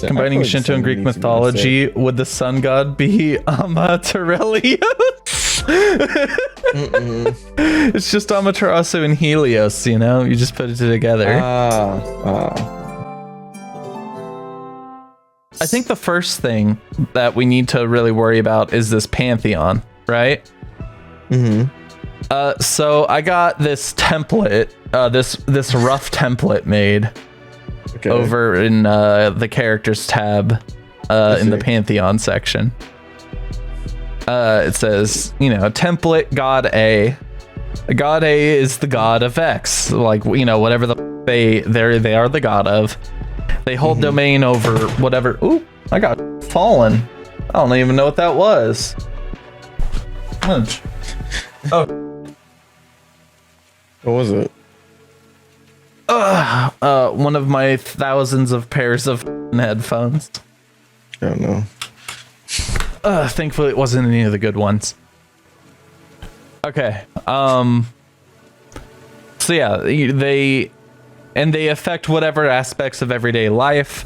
Combining Shinto and Greek mythology, would the sun god be Amaterasu? It's just Amaterasu and Helios, you know? You just put it together. I think the first thing that we need to really worry about is this pantheon, right? So I got this template, this rough template made over in the characters tab in the pantheon section. It says, you know, template god A. God A is the god of X, like, you know, whatever they are the god of. They hold domain over whatever. Ooh, I got fallen. I don't even know what that was. Oh. What was it? One of my thousands of pairs of headphones. I don't know. Thankfully it wasn't any of the good ones. Okay. So yeah, they affect whatever aspects of everyday life.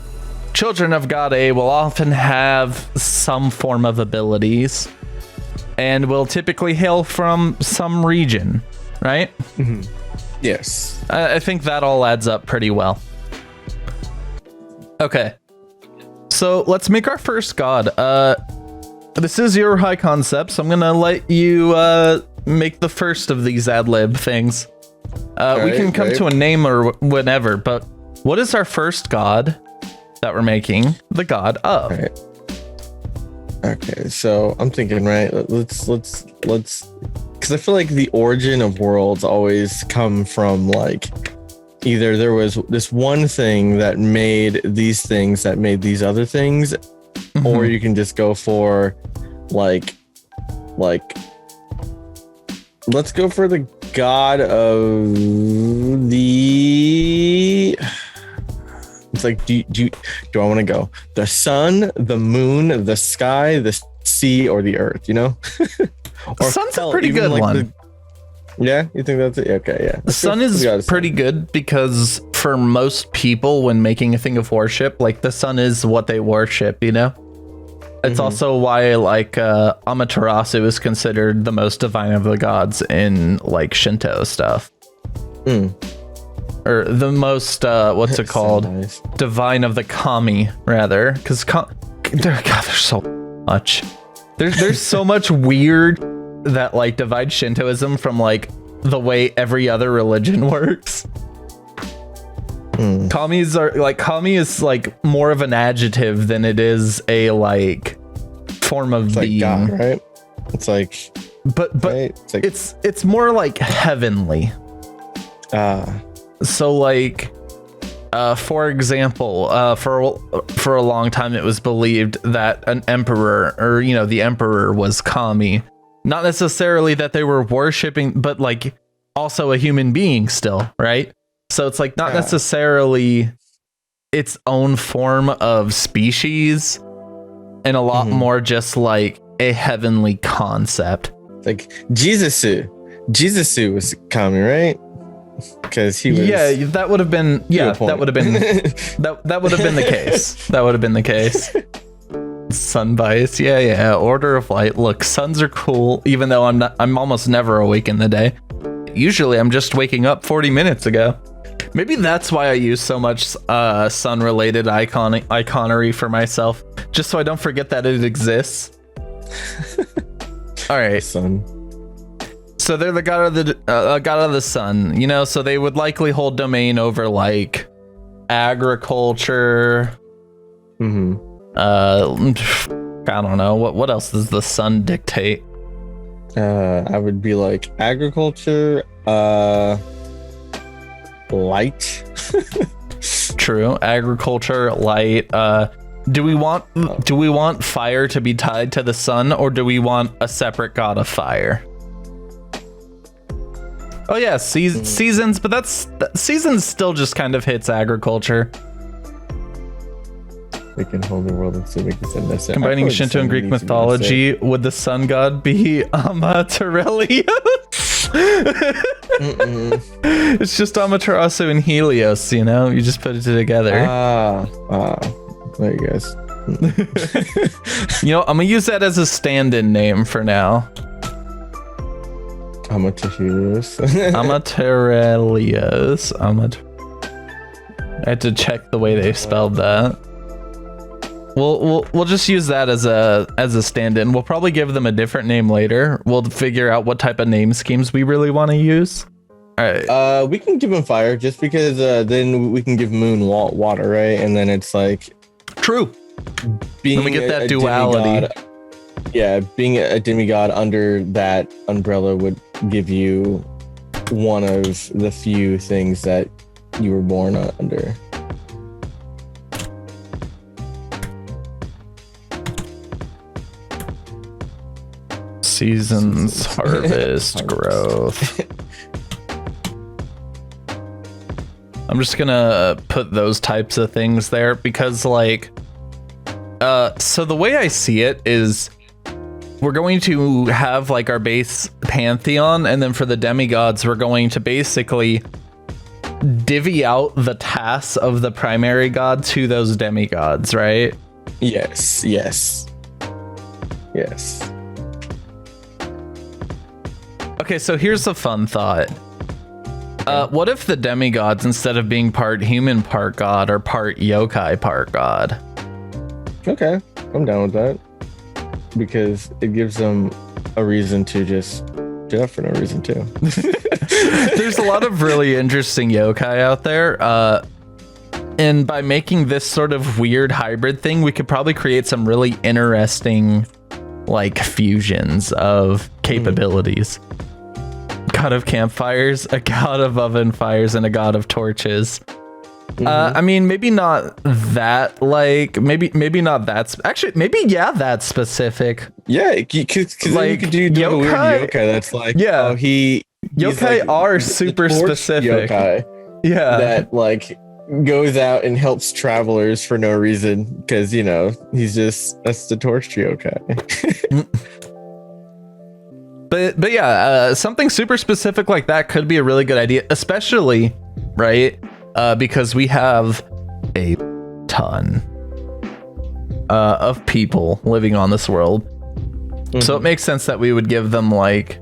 Children of God A will often have some form of abilities and will typically hail from some region, right? Yes. I think that all adds up pretty well. Okay. So let's make our first god. This is your high concept, so I'm gonna let you make the first of these ad lib things. We can come to a name or whatever, but what is our first god that we're making the god of? Okay, so I'm thinking, right? Let's because I feel like the origin of worlds always come from like either there was this one thing that made these things that made these other things, or you can just go for like let's go for the god of the. It's like, do I want to go the sun, the moon, the sky, the sea, or the earth? You know, or sun's a pretty good one. Yeah, you think that's it? Okay, yeah. The sun is pretty good because for most people, when making a thing of worship, like the sun is what they worship. You know, it's also why like Amaterasu is considered the most divine of the gods in like Shinto stuff. Or the most, what's it called? So nice. Divine of the kami, rather. Because, God, there's so much. There's so much weird that, like, divides Shintoism from, like, the way every other religion works. Kamis are, like, kami is, like, more of an adjective than it is a, like, form of being. Like God, right? It's like... But right? It's more, like, heavenly. So like, for example, for a long time, it was believed that an emperor or, you know, the emperor was kami, not necessarily that they were worshipping, but like also a human being still. Right. So it's like not necessarily its own form of species and a lot more just like a heavenly concept. Like Jesus was kami, right? Because he was, that would have been that would have been that would have been the case. That would have been the case. Sun bias, order of light. Look, suns are cool, even though I'm almost never awake in the day. Usually I'm just waking up 40 minutes ago. Maybe that's why I use so much sun related iconery for myself, just so I don't forget that it exists. All right, sun. So they're the god of the sun, you know, so they would likely hold domain over like agriculture. I don't know. What else does the sun dictate? I would be like agriculture, light. True. Agriculture, light. Do we want fire to be tied to the sun, or do we want a separate god of fire? Oh yeah, seasons, but seasons still just kind of hits agriculture. They can hold the world and still make this unnecessary. Combining Shinto and Greek mythology, would the sun god be Amaterasu? It's just Amaterasu and Helios, you know? You just put it together. There you guys. You know, I'm gonna use that as a stand-in name for now. Amateurus. Amaterelius. I had to check the way they spelled that. We'll just use that as a stand-in. We'll probably give them a different name later. We'll figure out what type of name schemes we really want to use. All right. We can give him fire just because then we can give moon water, right? And then it's like true. Being then we get that duality. Being a demigod under that umbrella would give you one of the few things that you were born under. Seasons, harvest, growth. I'm just gonna put those types of things there because like so the way I see it is we're going to have like our base pantheon, and then for the demigods we're going to basically divvy out the tasks of the primary god to those demigods, right? Yes. Okay, so here's a fun thought. What if the demigods, instead of being part human, part god, or part yokai, part god? Okay, I'm down with that. Because it gives them a reason to just do it for no reason too. There's a lot of really interesting yokai out there. And by making this sort of weird hybrid thing, we could probably create some really interesting like fusions of capabilities. God of campfires, a god of oven fires, and a god of torches. I mean, maybe not that, like, maybe not that. Actually, maybe, yeah, that's specific. Yeah, because like, you could do a weird yokai that's like, yeah, yokai like are super specific. Yokai, yeah, that like goes out and helps travelers for no reason because you know that's the torch yokai. But yeah, something super specific like that could be a really good idea, especially right. Because we have a ton of people living on this world. So it makes sense that we would give them like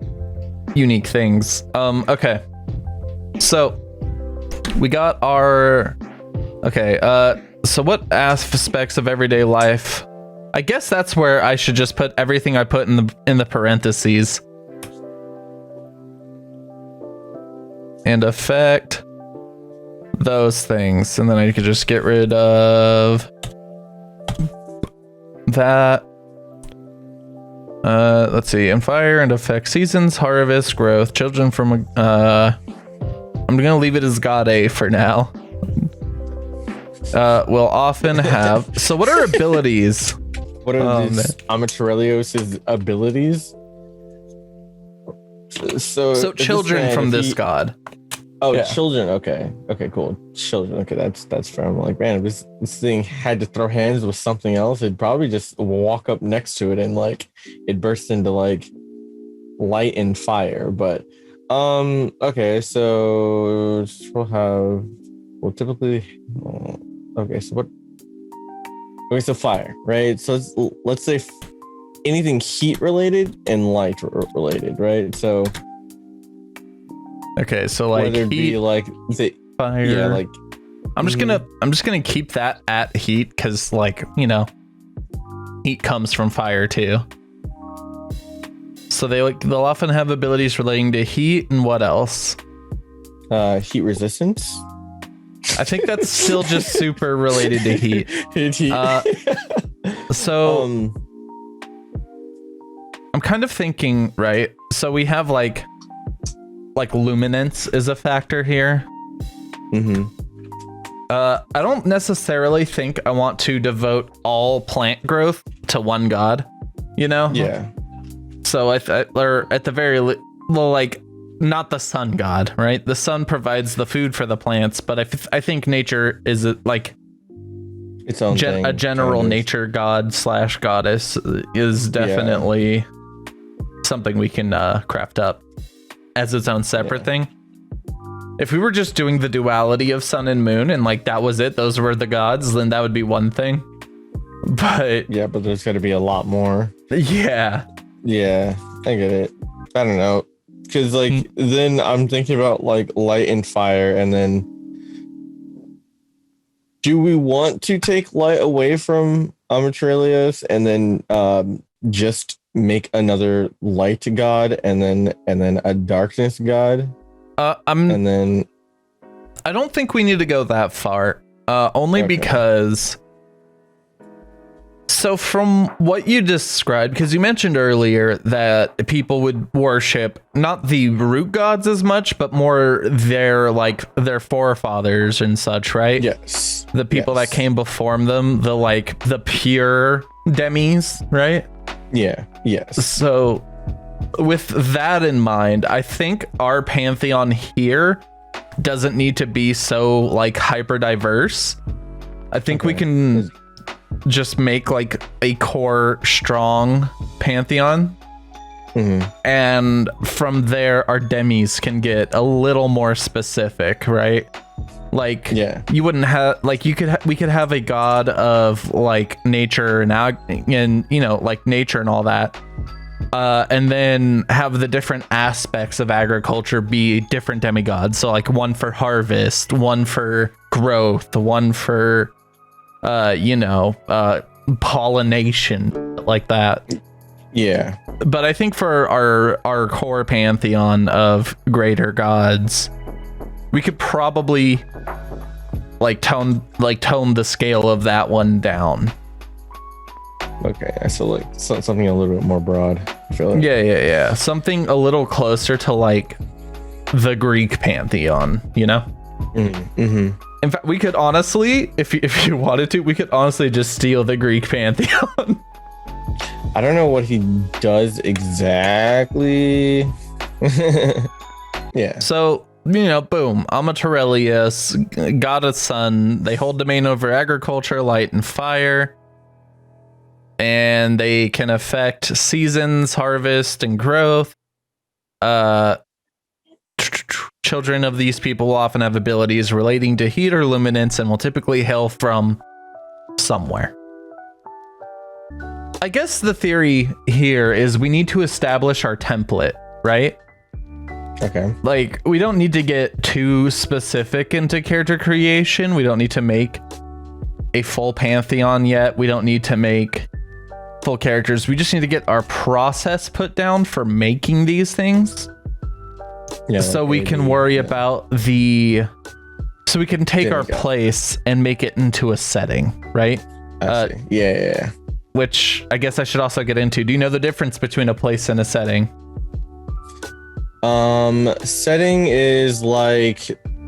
unique things. Okay. So we got our, okay. So what aspects of everyday life? I guess that's where I should just put everything I put in the parentheses. And affect those things, and then I could just get rid of that. Let's see, and fire and affect seasons, harvest, growth, children from I'm gonna leave it as God A for now. Will often have. So what are abilities? What are these Amaterelios' abilities? So children from this god. Oh, yeah. Children. Okay, cool. Children. Okay, that's fair. I'm like, man, if this thing had to throw hands with something else, it'd probably just walk up next to it and like it burst into like light and fire. But okay, so typically okay, so what? Okay, so fire, right? So let's say anything heat related and light related, right? So. Okay, so like whether it be like fire. Yeah, like I'm just gonna keep that at heat because like, you know, heat comes from fire too. So they'll often have abilities relating to heat and what else? Heat resistance. I think that's still just super related to heat. Heat. So I'm kind of thinking, right? So we have like luminance is a factor here. I don't necessarily think I want to devote all plant growth to one god, you know? Yeah. So or at the very well, like not the sun god, right? The sun provides the food for the plants, but I think nature is like its own thing, a general kind of. nature god / goddess is definitely something we can craft up as its own separate thing. If we were just doing the duality of sun and moon and like that was it, those were the gods, then that would be one thing. But yeah, but there's got to be a lot more. yeah. Yeah, I get it. I don't know, because like then I'm thinking about like light and fire, and then do we want to take light away from Amatrelios and then just make another light god and then a darkness god? And then I don't think we need to go that far. Only Okay. because. So from what you described, because you mentioned earlier that people would worship not the root gods as much, but more their forefathers and such, right? yes, The people yes. that came before them, the pure demis, right? Yeah, yes. So with that in mind, I think our pantheon here doesn't need to be so like hyper diverse. I think we Okay. can just make like a core strong pantheon, Mhm. and from there our demis can get a little more specific, right? Like Yeah. you wouldn't have like we could have a god of like nature and you know, like nature and all that, and then have the different aspects of agriculture be different demigods. So like one for harvest, one for growth, one for pollination, like that. Yeah. But I think for our core pantheon of greater gods, we could probably tone the scale of that one down. Okay. So like something a little bit more broad. I feel like. Yeah. Something a little closer to like the Greek pantheon, you know? Mm-hmm. In fact, we could honestly, if you wanted to, we could honestly just steal the Greek pantheon. I don't know what he does exactly. Yeah. So, you know, boom, Amaterelius, god of sun. They hold domain over agriculture, light, and fire. And they can affect seasons, harvest, and growth. Children of these people will often have abilities relating to heat or luminance and will typically hail from somewhere. I guess the theory here is we need to establish our template, right? Okay. Like, we don't need to get too specific into character creation. We don't need to make a full pantheon yet. We don't need to make full characters. We just need to get our process put down for making these things. Yeah. So like we maybe, can worry yeah. about so we can take There our we go. place and make it into a setting, right? I see. Yeah. Which I guess I should also get into. Do you know the difference between a place and a setting? Setting is like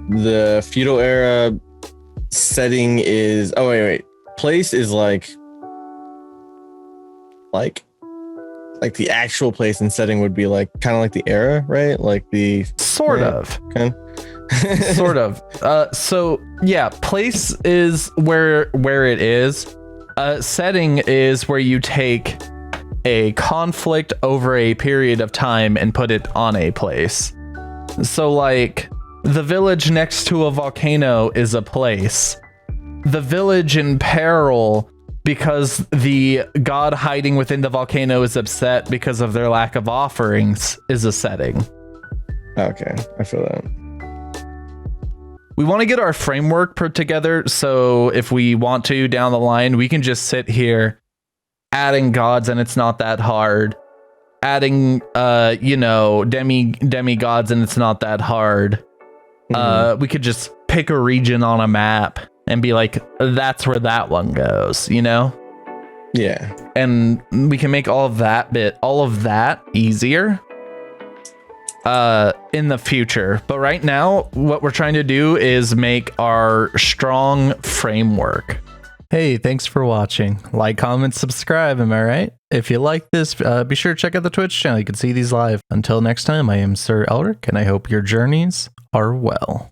the feudal era. Setting is wait. Place is like the actual place, and setting would be like kind of like the era, right? Like the Sort Yeah. of. kind. Sort of. So yeah, place is where it is. Setting is where you take a conflict over a period of time and put it on a place. So like the village next to a volcano is a place. The village in peril because the god hiding within the volcano is upset because of their lack of offerings is a setting. Okay, I feel that. We want to get our framework put together, so if we want to down the line, we can just sit here adding gods, and it's not that hard. Adding demigods, and it's not that hard. We could just pick a region on a map and be like, that's where that one goes, you know? Yeah. And we can make all of that easier in the future. But right now, what we're trying to do is make our strong framework. Hey, thanks for watching. Like, comment, subscribe, am I right? If you like this, be sure to check out the Twitch channel. You can see these live. Until next time, I am Sir Elric, and I hope your journeys are well.